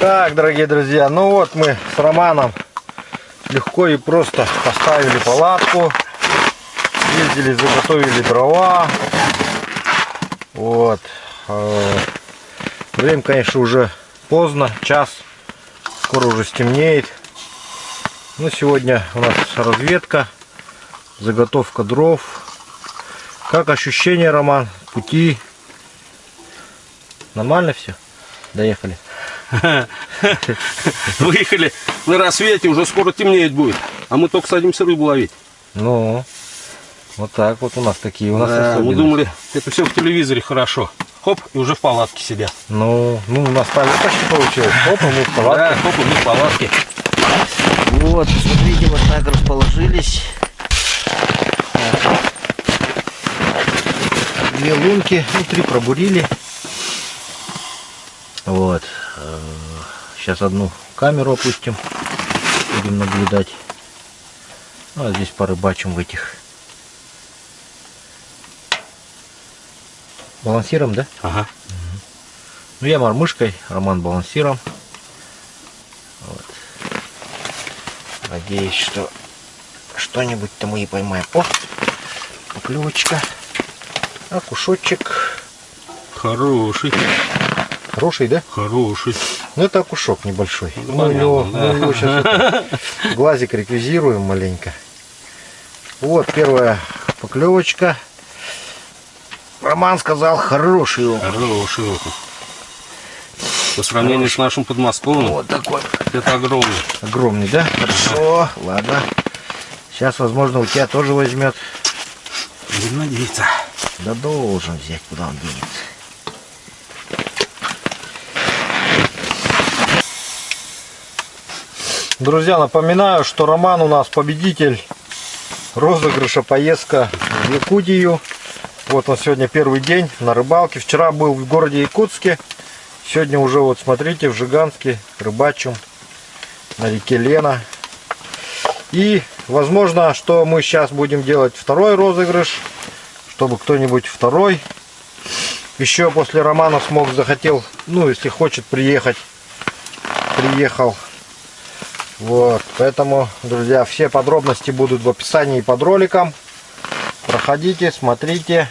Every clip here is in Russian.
Так, дорогие друзья, ну вот мы с Романом легко и просто поставили палатку, ездили, заготовили дрова. Вот. Время, конечно, уже поздно, час, скоро уже стемнеет. Ну, сегодня у нас разведка, заготовка дров. Как ощущения, Роман, пути? Нормально все? Доехали? Выехали на рассвете, уже скоро темнеет будет. А мы только садимся рыбу ловить. Ну, вот так вот у нас такие. У нас Да, мы думали, это все в телевизоре хорошо. Хоп, и уже в палатке сидят. Ну у нас почти получилось. Хоп, и мы в палатке. Да, хоп, и мы в палатке. Вот, смотрите, вот так расположились. Две лунки, ну 3 пробурили. Вот. Сейчас одну камеру опустим. Будем наблюдать. Ну, а здесь порыбачим в этих. Балансиром, да? Ага. Ну, я мормышкой, Роман балансиром. Вот. Надеюсь, что что-нибудь-то мы и поймаем. О, поклевочка. Окушочек. Хороший. Хороший, да? Хороший. Ну, это окушок небольшой. Ну, Мы его понятно, сейчас глазик реквизируем маленько. Вот первая поклевочка. Роман сказал, хороший окунь. Хороший окунь. По сравнению с нашим подмосковным, Вот такой. это огромный. Огромный, да? Хорошо, ладно. Сейчас, возможно, у тебя тоже возьмет. Будем надеяться. Да должен взять, куда он денется. Друзья, напоминаю, что Роман у нас победитель розыгрыша поездка в Якутию. Вот он сегодня первый день на рыбалке. Вчера был в городе Якутске. Сегодня уже, вот смотрите, в Жиганске рыбачим на реке Лена. И возможно, что мы сейчас будем делать второй розыгрыш, чтобы кто-нибудь второй еще после Романа захотел, ну, если хочет приехать, приехал. Вот, поэтому, друзья, все подробности будут в описании под роликом. Проходите, смотрите.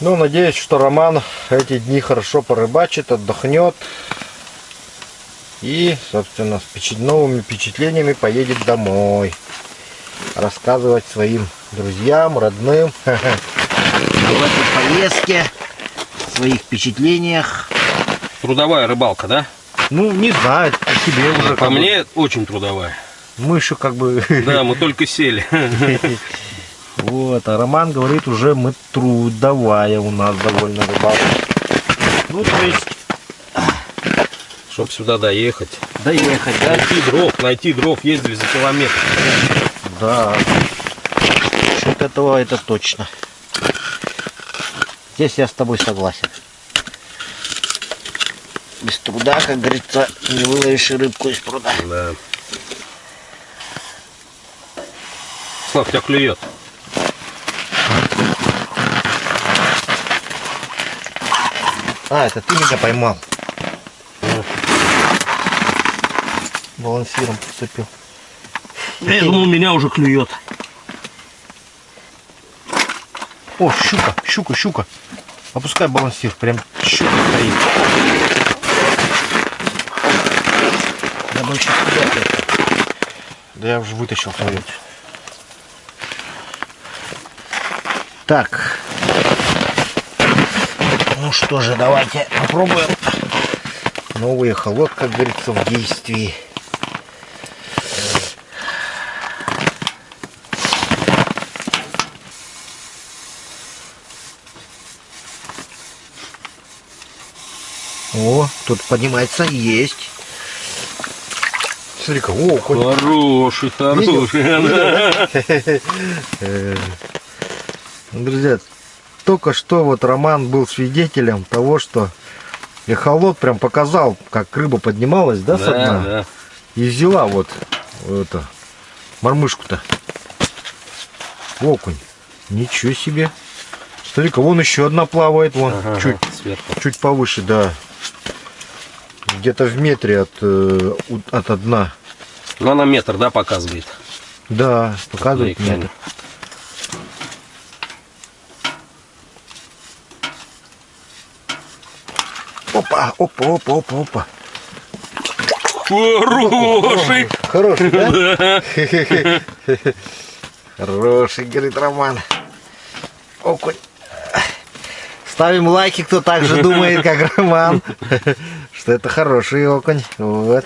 Ну, надеюсь, что Роман эти дни хорошо порыбачит, отдохнет. И, собственно, с новыми впечатлениями поедет домой. Рассказывать своим друзьям, родным. В этой поездке, в своих впечатлениях. Трудовая рыбалка, да? Ну, не знаю, по тебе уже. По мне очень трудовая. Мы еще как бы... Да, мы только сели. Вот, а Роман говорит, уже мы трудовая у нас довольно рыбалка. Ну, то есть... Чтоб сюда доехать. Доехать, да? Найти дров, ездили за километр. Да. Насчет этого это точно. Здесь я с тобой согласен. Без труда, как говорится, не выловишь рыбку из пруда. Да. Слав, тебя клюет. А, это ты меня поймал. Балансиром подцепил. Я думал, меня уже клюет. О, щука. Опускай балансир, прям щука стоит. Да больше сюда. Да я уже вытащил свою. Так. Ну что же, давайте попробуем. Новый эхолот, как говорится, в действии. О, тут поднимается, есть. Смотри-ка, о, Хороший. Друзья, только что вот Роман был свидетелем того, что эхолот прям показал, как рыба поднималась, да, со дна? Да. И взяла вот это мормышку-то. Окунь. Ничего себе. Смотри-ка, вон еще одна плавает, вон, Ага, сверху. чуть повыше, да. Где-то в метре от дна. Ну, она метр, да, показывает? Да, показывает На экране. метр. Опа, опа, опа, опа, опа. Хороший! Хороший, да? Да. Хороший, говорит Роман. Окунь. Ставим лайки, кто так же думает, как Роман. Что это хороший окунь. Вот.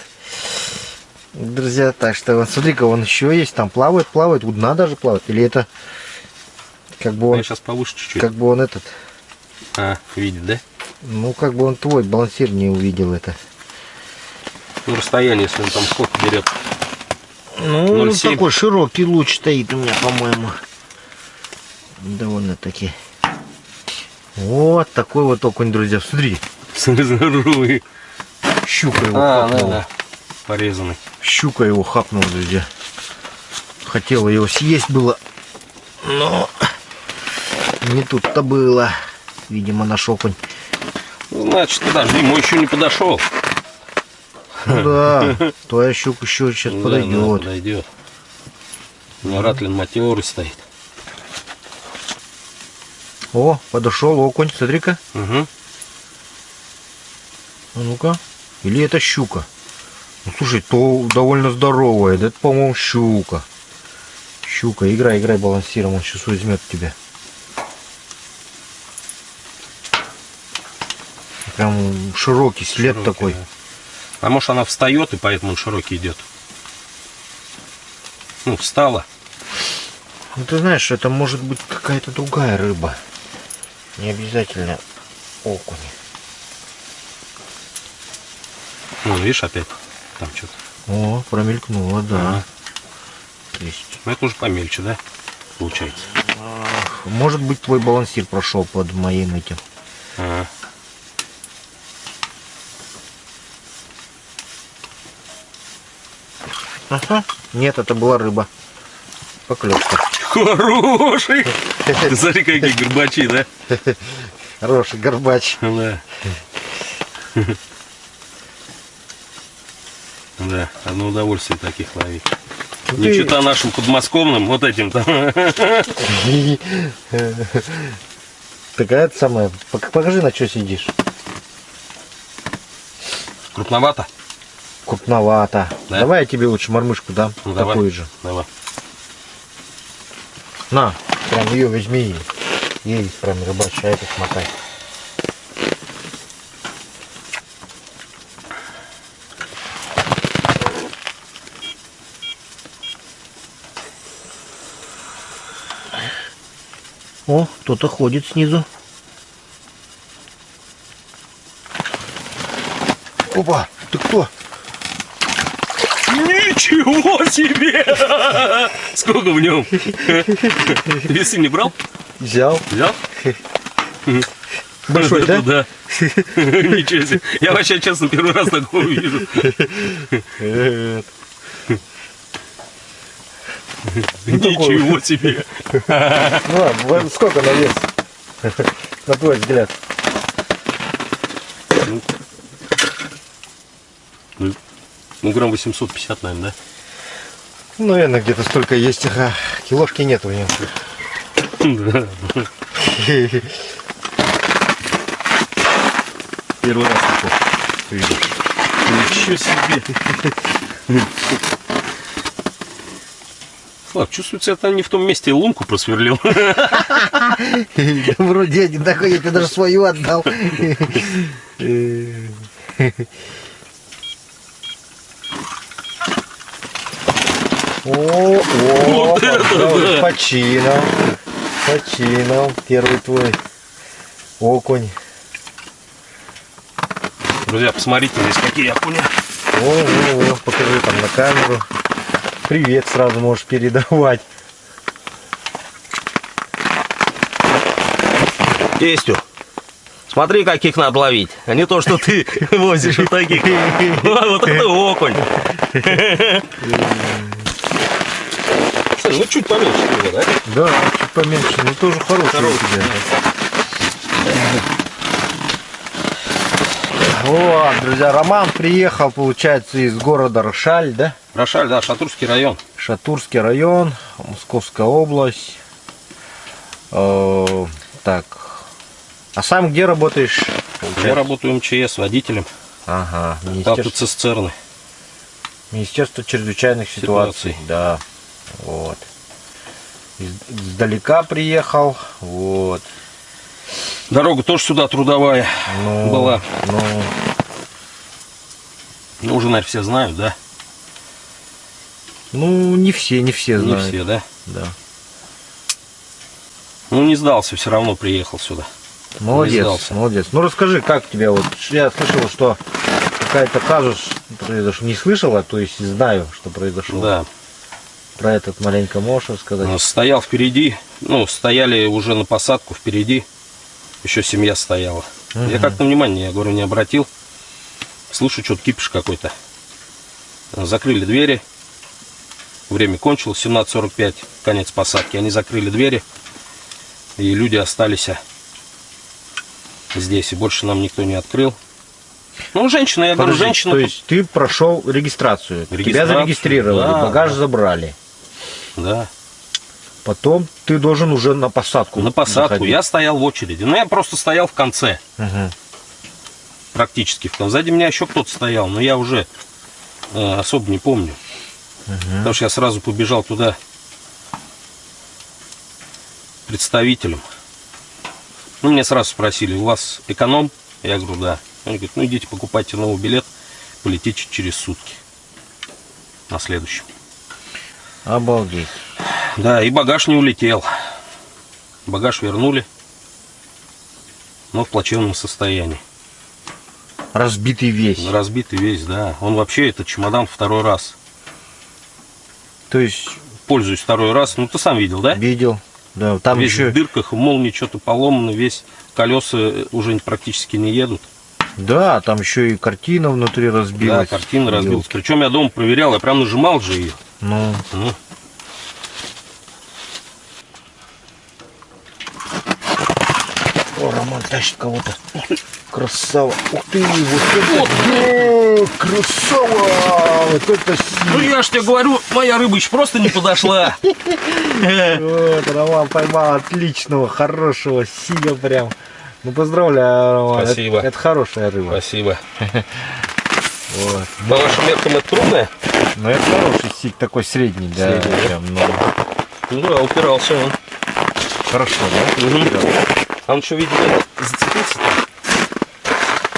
Друзья, так что вот смотри-ка, он еще есть, там плавает, у дна даже плавает. Или это как бы он, Я сейчас повыше чуть-чуть. как бы он этот, А, видит, да? ну как бы он твой балансир не увидел это. Ну, расстояние, если он там сколько берет. Ну, 0,7. такой широкий луч стоит у меня, по-моему. Довольно-таки. Вот такой вот окунь, друзья. Смотри, Здоровый. щука его А, да, хапнула. да. Порезанный. Щука его хапнула, друзья. Хотела его съесть было, но не тут-то было. Видимо, наш окунь. Ну, значит, подожди, мой еще не подошел. Ну да, твоя щука еще сейчас Да, подойдет. да, подойдет. У меня ратлин матерый стоит. О, подошел окунь, смотри-ка. Угу. А ну-ка. Или это щука? Ну, слушай, то довольно здоровая. Да это, по-моему, щука. Щука, играй балансиром, он сейчас возьмет тебя. Прям широкий след Широкий, такой. да. А может она встает и поэтому он широкий идет? Ну, встала. Ну ты знаешь, это может быть какая-то другая рыба. Не обязательно окунь. Ну, видишь, опять там что-то. О, промелькнуло, да. Ага. Есть. Ну, это уже помельче, да? Получается. Может быть, твой балансир прошел под моим этим. Ага. Ага. Нет, это была рыба. Поклевка. Хороший! Ты смотри, какие горбачи, да? Хороший горбач. Да. Да, одно удовольствие таких ловить. Не Ты- чита нашим подмосковным, вот этим там. Такая самая. Покажи, на что сидишь. Крупновато? Крупновато. Да? Давай я тебе лучше мормышку дам. Ну, давай. Такую же. Давай. На, прям ее возьми. Ей прям рыбачь, а этот мотай. О, кто-то ходит снизу. Опа, ты кто? Ничего себе! Сколько в нем? Ты весы не брал? Взял. Взял? Большой, да? Да. Ничего себе. Я вообще, честно, первый раз такого вижу. Ничего себе. Ну ладно, сколько на вес? На твой взгляд. Ну, грамм 850, наверное, да? Ну, наверное, где-то столько есть. Ага. Килошки нет у него. Да. Первый раз такой вижу. Ничего себе. Слав, чувствуется, это не в том месте лунку просверлил. Вроде один такой, я тебе даже свою отдал. О, Вот это да. починал. Починал. Первый твой окунь. Друзья, посмотрите, здесь какие окуня. О, покажи там на камеру. Привет сразу можешь передавать. Тестю, смотри, каких надо ловить, а не то, что ты возишь вот таких. Вот это окунь. Ну, чуть поменьше его, да? Да, чуть поменьше, но тоже хороший. Хороший, у тебя. Вот, друзья, Роман приехал, получается, из города Рошаль, да? Рошаль, да, Шатурский район. Шатурский район, Московская область. Так. А сам где работаешь? Я работаю МЧС водителем. Ага, Министерство, Автоцистерны. Министерство чрезвычайных ситуаций. Да. Вот. Издалека приехал. Вот. Дорога тоже сюда трудовая Ну, была. Ну, Ну, уже, наверное, все знают, да? ну, не все Не знают. все, да? Да. Ну, не сдался, все равно приехал сюда. Молодец, сдался. молодец. Ну расскажи, как тебе вот, я слышал, что какая-то казус произошел, не слышала, то есть знаю, что произошло. Да. Про этот маленько можешь рассказать? Стоял впереди, ну, стояли уже на посадку впереди, еще семья стояла. Я как-то внимания, я говорю, не обратил. Слышу, что-то кипиш какой-то. Закрыли двери. Время кончилось, 17:45, конец посадки. Они закрыли двери, и люди остались здесь, и больше нам никто не открыл. Ну, женщина, я говорю, Подожди, женщина. то есть ты прошел регистрацию, тебя Регистрацию, зарегистрировали, да, багаж да. забрали. Да, Потом ты должен уже на посадку. на посадку. заходить. Я стоял в очереди. Ну, я просто стоял в конце. Мгм. Практически в конце. Сзади меня еще кто-то стоял, но я уже особо не помню. Потому что я сразу побежал туда представителем. Ну, меня сразу спросили, у вас эконом? Я говорю, да. Они говорят, ну идите покупайте новый билет, полетите через сутки. На следующем. Обалдеть. Да, и багаж не улетел. Багаж вернули, но в плачевном состоянии. Разбитый весь. Разбитый весь, да. Он вообще, этот чемодан второй раз. То есть Пользуюсь второй раз. Ну, ты сам видел, да? видел. Да, там Весь еще. в дырках, молнии что-то поломано, весь колеса уже практически не едут. Да, там еще и картина внутри Да, разбилась. картина разбилась. Причем я дома проверял, я прям нажимал же ее. Ну, Ну, о, Роман тащит кого-то. Красава. Ух ты, вот это. Красава. Вот это ну сила. я ж тебе говорю, моя рыба еще просто не подошла. Вот, Роман поймал отличного, хорошего сига прям. Ну, поздравляю, Роман. Спасибо. Это хорошая рыба. Спасибо. Вот. По вашим меркам это трудное? Ну, это хороший сиг, такой средний, да. Средний, да? Прям, ну, Ну да, упирался он. хорошо, да? Мгм. А он что, видимо, зацепился там?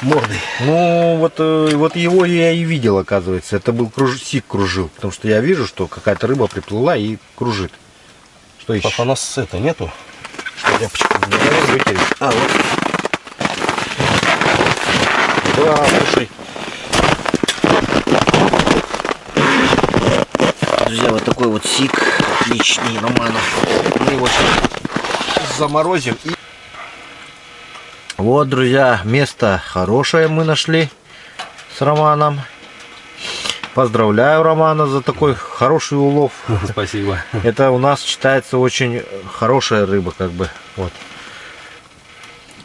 Мордой. Ну, вот его я и видел, оказывается. Это был сиг кружил. Потому что я вижу, что какая-то рыба приплыла и кружит. Что еще? Папа, у нас это нету? Тряпочку вытереть. А, вот. Да, слушай. Друзья, вот такой вот сик отличный Романов. Мы его сейчас заморозим. И... Вот, друзья, место хорошее мы нашли с Романом. Поздравляю Романа за такой хороший улов. Спасибо. Это у нас считается очень хорошая рыба, как бы, вот,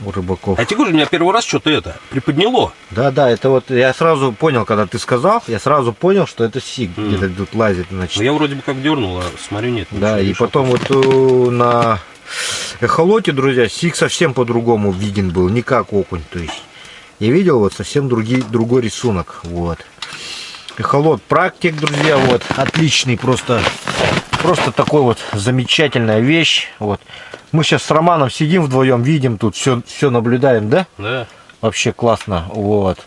у рыбаков. А тебе говорю, меня первый раз что-то это приподняло. Да, это вот, я сразу понял, когда ты сказал, я сразу понял, что это сиг, где-то тут лазит, значит. Но я вроде бы как дернул, а смотрю, нет. Да, ничего и не шел. потом вот на эхолоте, друзья, сиг совсем по-другому виден был, не как окунь, то есть. Я видел вот совсем другой рисунок, вот. Эхолот практик, друзья, вот, отличный, просто такой вот замечательная вещь, вот. Мы сейчас с Романом сидим вдвоем, видим тут, все наблюдаем, да? Да. Вообще классно, вот.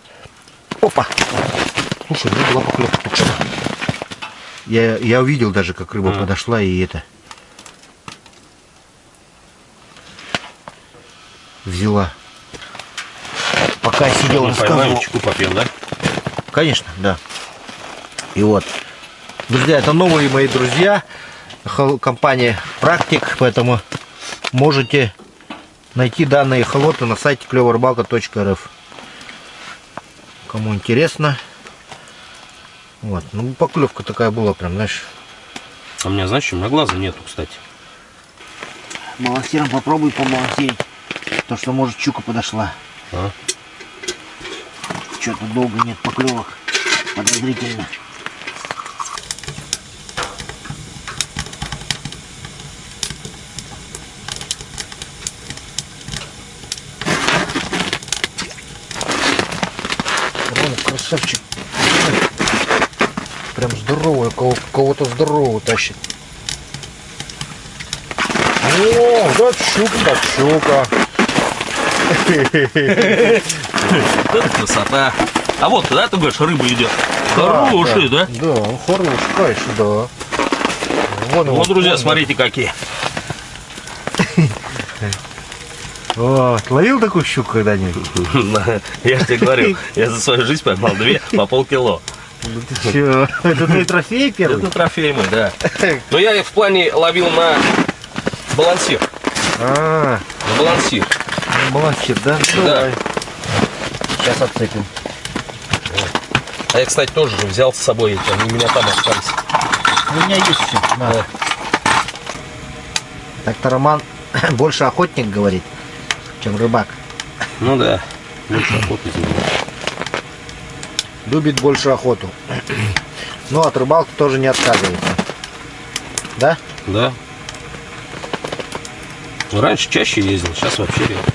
Опа! Слушай, у меня была поклевка только что. Я увидел даже, как рыба подошла и это... Взяла. Пока я сидел, Ну, рассказывал. поймаем, чеку попьем, да? Конечно, да. И вот. Друзья, это новые мои друзья. Компания Практик, поэтому можете найти данные эхолоты на сайте клёворыбалка.рф. Кому интересно. Вот. Ну, поклевка такая была прям, знаешь. А у меня, знаешь, у меня глаза нету, кстати. Балансиром попробуй побалансирить. то, что может щука подошла. А? Что-то долго нет поклевок. Подозрительно. Рома, красавчик. Прям здоровый, кого-то здорового тащит. О, да щука. Это красота. А вот, да, ты говоришь, рыба идет. Хороший, да? Да, он хороший, конечно, да. Вон его, Вот, друзья, вон. смотрите, какие. Вот, ловил такую щуку когда-нибудь? Я же тебе говорил, я за свою жизнь поймал 2 по полкило. Ну ты чё? Это твой трофей первый? Это трофей мой, да. Но я в плане ловил на балансир. А, На балансир. балансир, да? Да. Давай. Сейчас отцепим. А я, кстати, тоже же взял с собой эти, они у меня там остались. У меня есть все. Надо. Так-то Роман больше охотник говорит, чем рыбак. Ну да, больше охоты занимаюсь. Любит больше охоту. Ну, от рыбалки тоже не отказывается. Да? Да. Ну, раньше чаще ездил, сейчас вообще редко.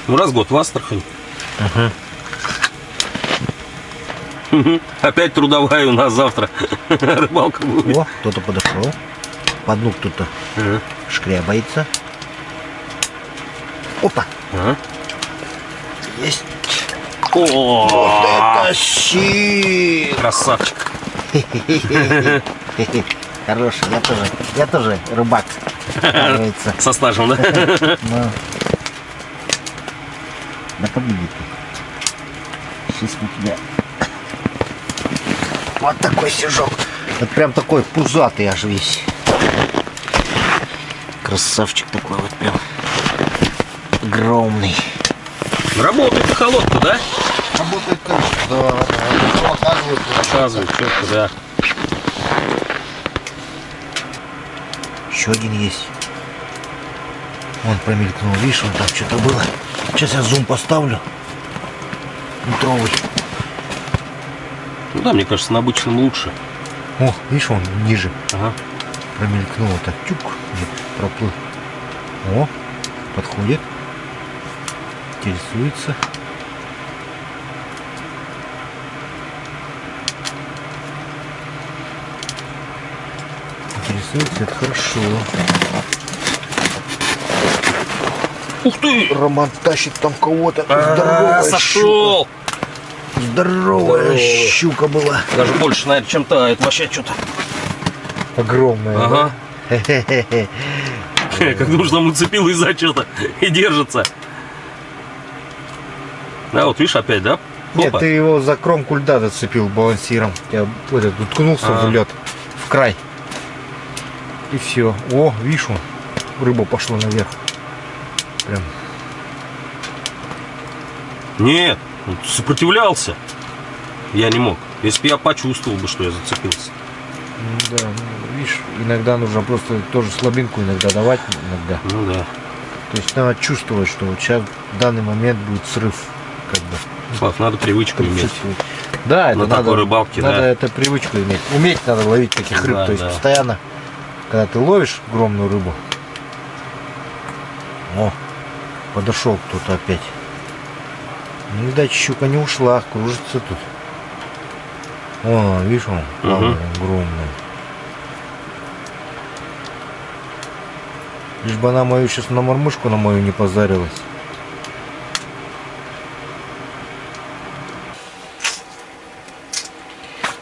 Ну, раз в год в Астрахань. Опять трудовая у нас завтра. Рыбалка будет. О, кто-то подошел. По дну кто-то Ага. шкрябается. Опа, Ага. есть. О, Это щит! красавчик. Хороший, я тоже рыбак. Оказывается. Со стажем, да? Ну. Да победит. Сейчас у тебя вот такой сижок. Это прям такой пузатый аж весь. Красавчик такой вот прям огромный. Работает холодка, да? Работает, конечно. Да, оказывается. Оказывает, четко, да. Еще один есть. Вон промелькнул, видишь, вон там что-то было. Сейчас я зум поставлю. Метровый. Ну да, мне кажется, на обычном лучше. О, видишь, он ниже Ага. промелькнул. Так, тюк, нет, проплыл. О, подходит. Интересуется. Интересуется, это хорошо. Ух ты! Роман тащит там кого-то. Здоровая щука. Сошел! Здоровая Здоровая. щука была. Даже больше, наверное, чем та. Это вообще что-то. Огромная. Ага. Хе-хе-хе. Как нужно, он уцепил и за что-то. И держится. Да, вот видишь, опять, да? Нет, Опа. ты его за кромку льда зацепил балансиром. Я этот, уткнулся в лед, в край. И все. О, видишь, он, рыба пошла наверх. Прям. Нет, он сопротивлялся. Я не мог. Если бы я почувствовал бы, что я зацепился. Да, ну, видишь, иногда нужно просто тоже слабинку иногда давать, иногда. Ну да. То есть надо чувствовать, что вот сейчас в данный момент будет срыв, как бы. Слав, надо привычку иметь. Чувствовать. Да, это На надо, такой рыбалке, надо да. это привычку иметь. Уметь надо ловить таких рыб. Да, То есть да. постоянно, когда ты ловишь огромную рыбу. О, подошел кто-то опять. Ну, видать, щука не ушла, кружится тут. О, видишь, он плавает, огромный. Лишь бы она мою сейчас на мормышку на мою не позарилась.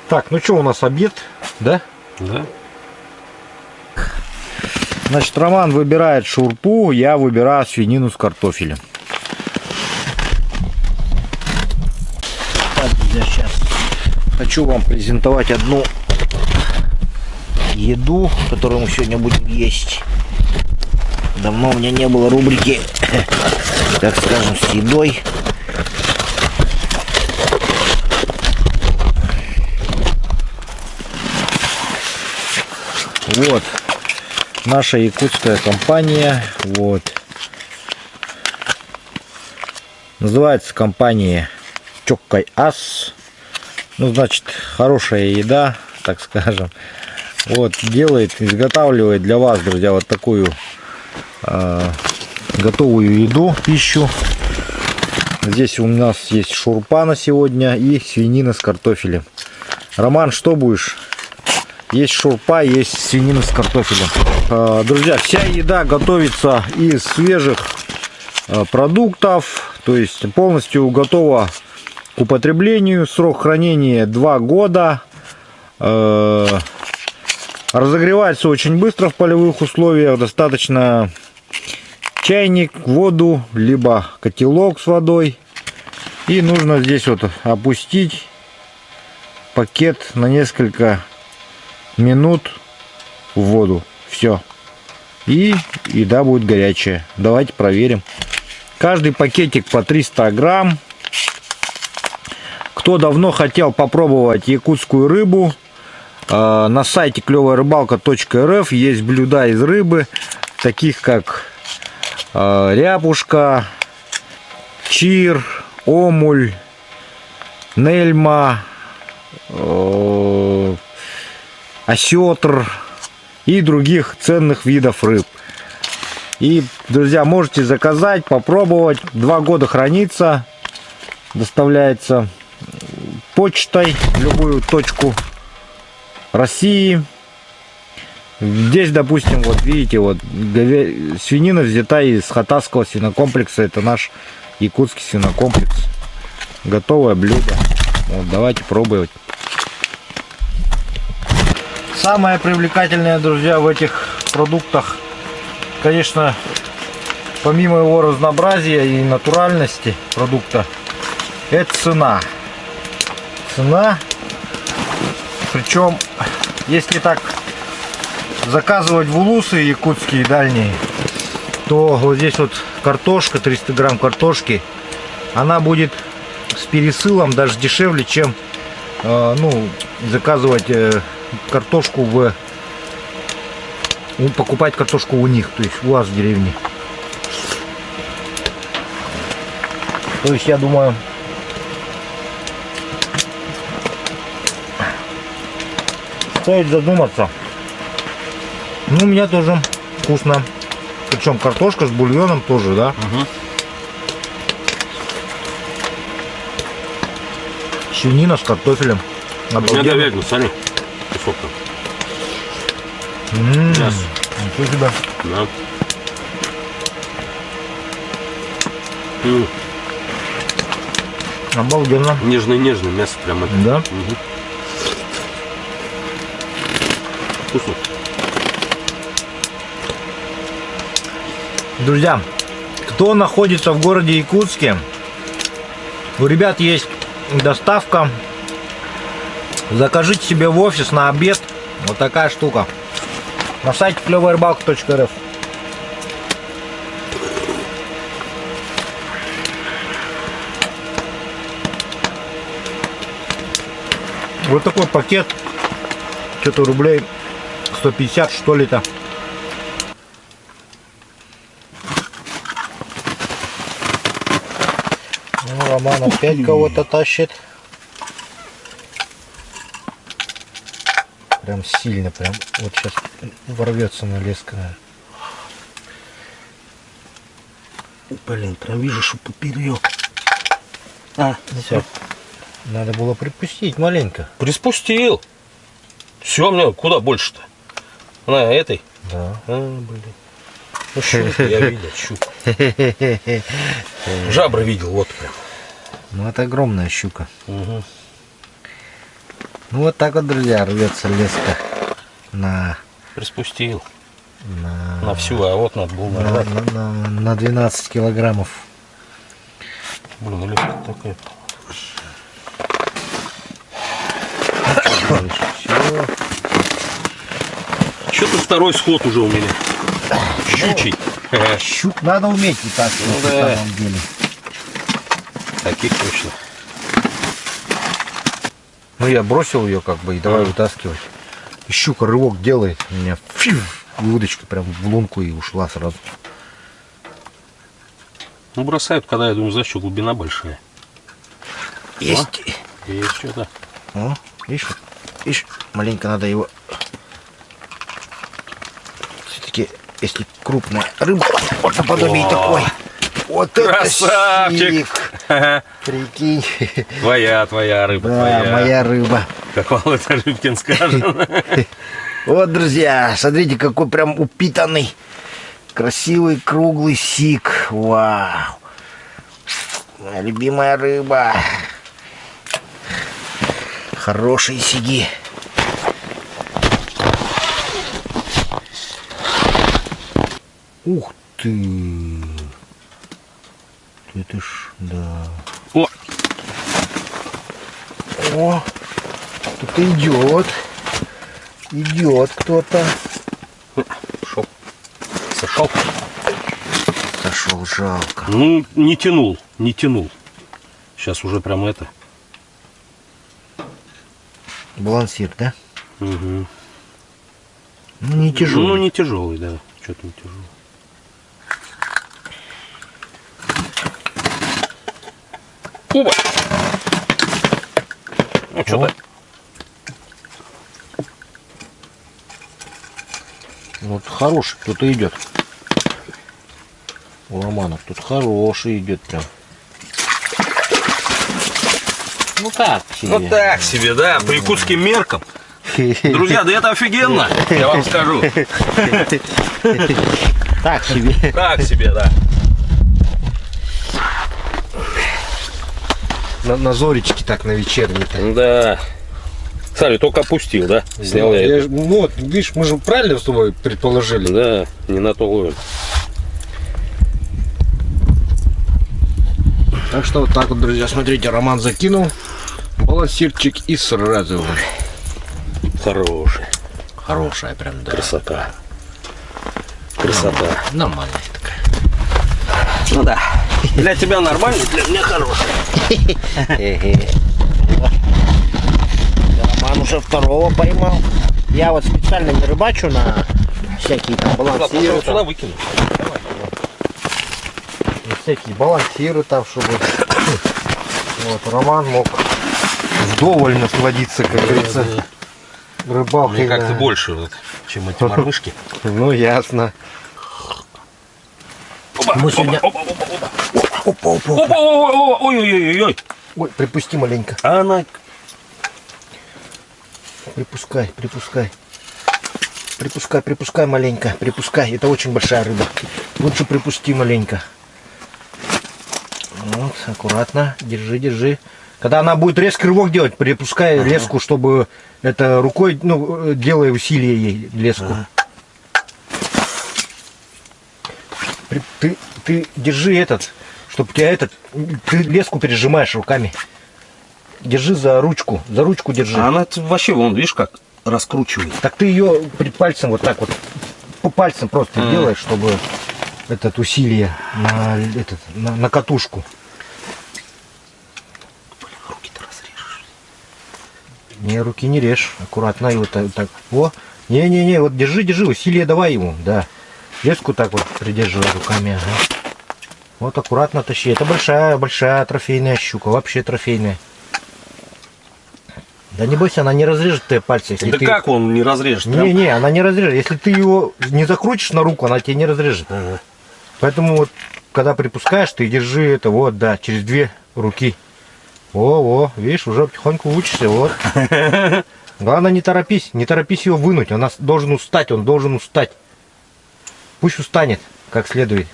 Так, ну что, у нас обед, да? Да. Значит, Роман выбирает шурпу, я выбираю свинину с картофелем. Так, друзья, сейчас Хочу вам презентовать одну еду, которую мы сегодня будем есть. Давно у меня не было рубрики, так скажем, с едой. Вот наша якутская компания. Вот Называется компания Чоккай Ас. Ну, значит, хорошая еда, так скажем. Вот, изготавливает для вас, друзья, вот такую готовую еду, пищу. Здесь у нас есть шурпа на сегодня и свинина с картофелем. Роман, что будешь? Есть шурпа, есть свинина с картофелем. Друзья, вся еда готовится из свежих продуктов, то есть полностью готова к употреблению. Срок хранения 2 года. Разогревается очень быстро в полевых условиях. Достаточно чайник, воду, либо котелок с водой. И нужно здесь вот опустить пакет на несколько минут в воду. Все. И еда будет горячая. Давайте проверим. Каждый пакетик по 300 грамм. Кто давно хотел попробовать якутскую рыбу, на сайте клёвая-рыбалка.рф есть блюда из рыбы, таких как ряпушка, чир, омуль, нельма, осетр и других ценных видов рыб. И, друзья, можете заказать, попробовать. 2 года хранится, доставляется почтой в любую точку России. Здесь, допустим, вот видите, вот свинина взята из Хатасского свинокомплекса. Это наш якутский свинокомплекс. Готовое блюдо. Вот, давайте пробовать. Самое привлекательное, друзья, в этих продуктах, конечно, помимо его разнообразия и натуральности продукта, это цена. Цена. Причем, если так заказывать в улусы якутские дальние, то вот здесь вот картошка, 300 грамм картошки, она будет с пересылом даже дешевле, чем ну, заказывать картошку покупать картошку у них, то есть у вас в деревне. То есть я думаю, стоит задуматься. Ну, у меня тоже вкусно. Причем картошка с бульоном тоже, да? Угу. Свинина с картофелем. У меня говядина, смотри. Кусок. Мясо. Ничего себе. Да. Обалденно. Нежное мясо прямо. Да? Угу. Вкусно. Друзья, кто находится в городе Якутске, у ребят есть доставка. Закажите себе в офис на обед. Вот такая штука. На сайте клёвая-рыбалка.рф. Вот такой пакет. Что-то рублей 150, что ли-то. Ну, Роман опять кого-то тащит. Прям сильно, прям. Вот сейчас ворвется на леску. Блин, прям вижу, что поперек. Все. Надо было припустить маленько. Приспустил. Все, мне куда больше-то? На этой? Да. Блин. Ну, щук я видел, щук. Жабры видел, вот прям. Ну, это огромная щука. Угу. Ну, вот так вот, друзья, рвется леска на... Приспустил. На всю, а вот надо было нажать. На 12 килограммов. Блин, леска такая. Все. Что-то второй сход уже у меня. Щучий. Щук надо уметь и так, Ну, на да. самом деле. Таких точно. Ну, я бросил ее как бы и давай вытаскивать. И щука рывок делает у меня. Фью, и удочка прям в лунку и ушла сразу. Ну, бросают, когда, я думаю, знаешь, что глубина большая. Есть. Есть что-то. О, видишь, маленько надо его. Все-таки, если крупная рыба, вот наподобие такой. Вот Красавчик! это сик. Прикинь. Твоя рыба, Да, твоя. моя рыба. Как Володя Рыбкин скажет. Вот, друзья, смотрите, какой прям упитанный, красивый, круглый сик. Вау. Моя любимая рыба. Хорошие сиги. Ух ты. Это ж, да. О, О, кто-то идет. Идет кто-то. шел. Сошел. Сошел, жалко. Ну, не тянул. Сейчас уже прям это. Балансир, да? Угу. Ну, не тяжелый. Ну, не тяжелый, да. Что-то не тяжелый. Оба! Ну, что-то. Вот хороший кто-то идет. У Романа тут хороший идет прям. Ну так себе. Вот так себе, да, по якутским меркам. Друзья, да это офигенно, я вам скажу. Так себе. Так себе, да. На зоречке так, на вечерней-то. Да. Смотри, только опустил, да? Снял я это. Ну вот, видишь, мы же правильно с тобой предположили. Да, не на то ловим. Так что вот так вот, друзья, смотрите, Роман закинул балансирчик и сразу. Хороший. Хорошая прям, да. Красота. Красота. Нормальная такая. Ну да. Для тебя нормально, для меня хороший. Роман уже второго поймал. Я вот специально не рыбачу на всякие там балансиры. Сюда выкину. На всякие балансиры там, чтобы вот, Роман мог вдоволь насладиться, как говорится, рыбалкой. Мне как-то да. больше, вот, чем эти мормышки. Ну, ясно. Опа, Мы сегодня- опа, опа, опа, опа. Опа. Опа, ой-ой-ой-ой. Ой, припусти маленько. А она... Припускай. Припускай маленько. Припускай. Это очень большая рыба. Лучше припусти маленько. Вот, аккуратно. Держи. Когда она будет резкий рывок делать, припускай леску, чтобы это рукой, ну, делай усилие ей, леску. Ты держи этот, чтобы у тебя ты леску пережимаешь руками. Держи за ручку держи. А она вообще, вон, видишь, как раскручивает. Так ты ее пальцем вот так вот, по пальцам просто делаешь, чтобы этот усилие на катушку. Руки-то разрежешь. Не, руки не режь, аккуратно и вот так. О, не, вот держи, усилие давай ему, да. Леску так вот придерживай руками, ага. Вот аккуратно тащи. Это большая трофейная щука, вообще трофейная. Да не бойся, она не разрежет твои пальцы. Если Да ты... как он не разрежет? Прям- Не, она не разрежет. Если ты его не закрутишь на руку, она тебе не разрежет. Ага. Поэтому вот, когда припускаешь, ты держи это вот, да, через две руки. О, видишь, уже потихоньку учишься, вот. Главное, не торопись его вынуть. Он должен устать. Пусть устанет, как следует.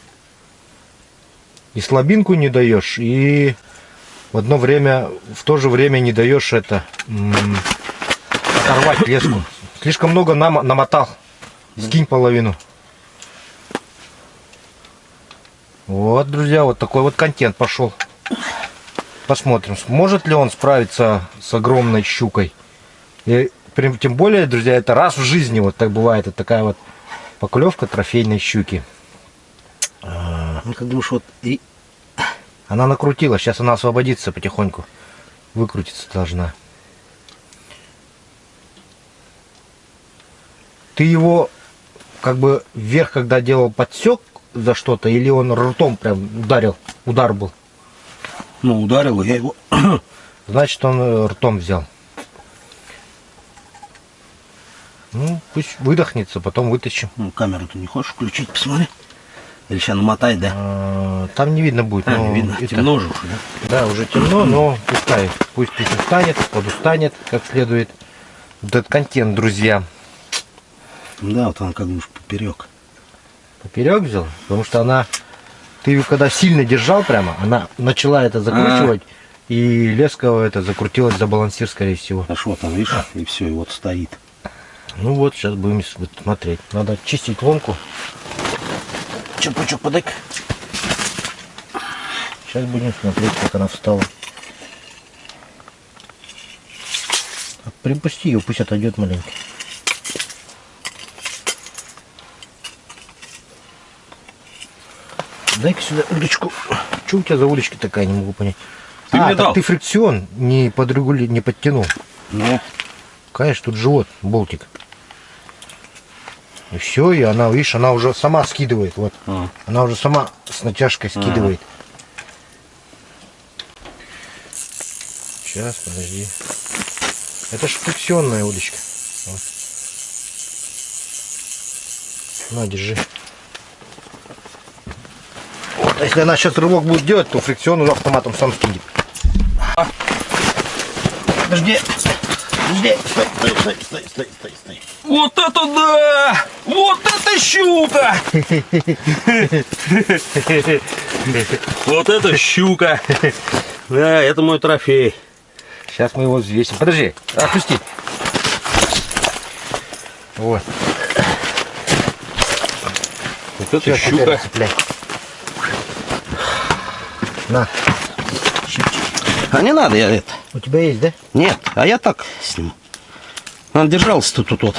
И слабинку не даешь, и в то же время не даешь оторвать леску. Слишком много намотал. Скинь половину. Вот, друзья, вот такой вот контент пошел. Посмотрим, сможет ли он справиться с огромной щукой. И тем более, друзья, это раз в жизни вот так бывает. Это такая вот поклевка трофейной щуки. Ну, как думаешь, вот и... Она накрутила, сейчас она освободится потихоньку. Выкрутиться должна. Ты его как бы вверх, когда делал подсек, за что-то, или он ртом прям ударил, удар был? Ну, ударил, я его... Значит, он ртом взял. Ну, пусть выдохнется, потом вытащим. Ну, камеру ты не хочешь включить, посмотри? Или сейчас намотай, да? Там не видно будет. Не видно, темно уже, да? Да, уже темно, но пускай. Пусть устанет, подустанет как следует. Вот этот контент, друзья. Да, вот он как бы уж поперек. Поперек взял, потому что она... Ты ее когда сильно держал прямо, она начала это закручивать, и леска это закрутилась за балансир, скорее всего. Аж вот он, видишь, и все, и вот стоит. Ну вот, сейчас будем смотреть. Надо чистить ломку. Чупа-чуп, подай-ка. Сейчас будем смотреть, как она встала. Припусти ее, пусть отойдет маленько. Дай-ка сюда удочку. Что у тебя за удочка такая, не могу понять. Ты мне дал. Так ты фрикцион не не подтянул. Ну, Конечно, тут живот, болтик. И все, и она, видишь, она уже сама скидывает. Вот. Она уже сама с натяжкой скидывает. Сейчас, подожди. Это ж фрикционная удочка. Вот. На, держи. Вот, а если она сейчас рывок будет делать, то фрикцион уже автоматом сам скинет. Подожди. Подожди. Стой. вот это да! Вот это щука! Вот это щука! Да, это мой трофей. Сейчас мы его взвесим. Подожди, отпусти. Вот. Вот это Всё, теперь щука. цепляй. На. А не надо я это. У тебя есть, да? Нет, а я так сниму. Он держался тут вот.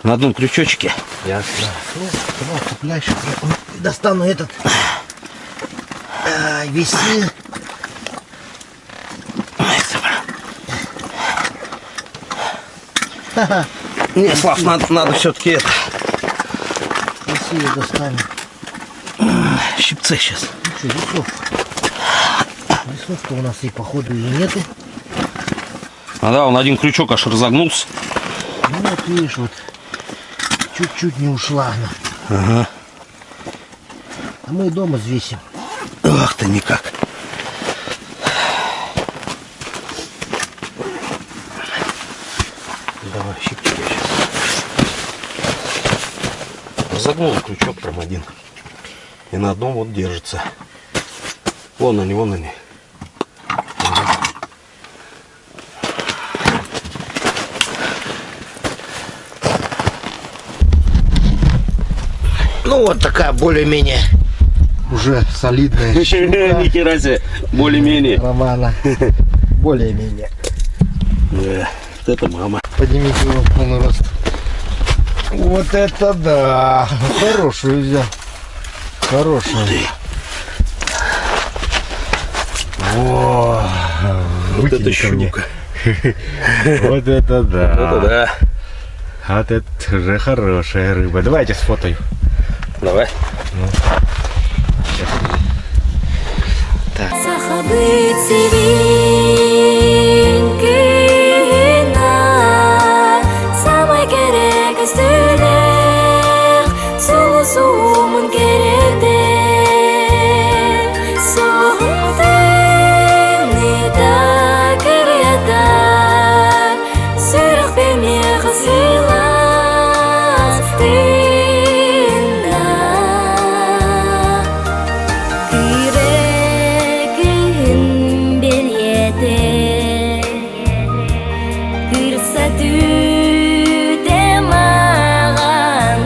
На одном крючочке. Ясно. Ну, давай цепляй, сейчас я достану этот. Весы. Не, Слав, надо все-таки это. Весы я достану. Щипцы сейчас. Ну что, весов? Весов-то у нас и походу и нету. А да, он один крючок аж разогнулся. Ну вот видишь, вот чуть-чуть не ушла она. Ага. А мы дома взвесим. Ах ты никак. Давай, щипчик сейчас. Разогнул крючок прям один. И на одном вот держится. Вон они, вон они. Ну вот такая более-менее уже солидная щука Ни хера себе, более-менее. Романа. Более-менее. Да, вот это мама. Поднимите его в полный рост. Вот это да! Хорошую взял. Хорошую. О, Вот выкинь это ко мне. щука. Вот это да. Это да. Вот это уже хорошая рыба. Давайте сфотою. Давай. Сахабыт sevиnkina Самый керек üstüler Sulu sumun gerede Soğudeni da kırıda Sürük beni kısılas dinle Yüreğin bir yerde Gürsatü de mağan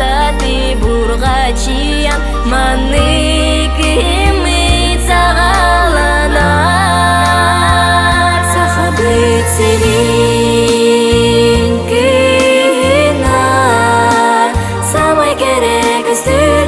Саты бургачиян Манныки мы цагаланар Сахабыт селин кына Самай керек үстү